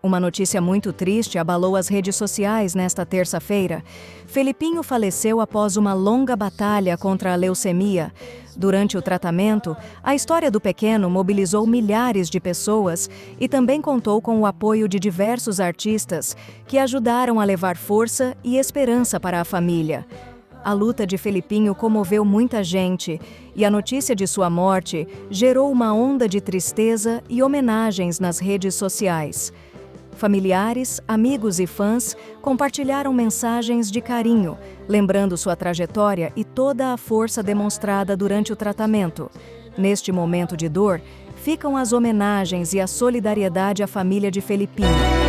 Uma notícia muito triste abalou as redes sociais nesta terça-feira. Felipinho faleceu após uma longa batalha contra a leucemia. Durante o tratamento, a história do pequeno mobilizou milhares de pessoas e também contou com o apoio de diversos artistas que ajudaram a levar força e esperança para a família. A luta de Felipinho comoveu muita gente e a notícia de sua morte gerou uma onda de tristeza e homenagens nas redes sociais. Familiares, amigos e fãs compartilharam mensagens de carinho, lembrando sua trajetória e toda a força demonstrada durante o tratamento. Neste momento de dor, ficam as homenagens e a solidariedade à família de Felipinho.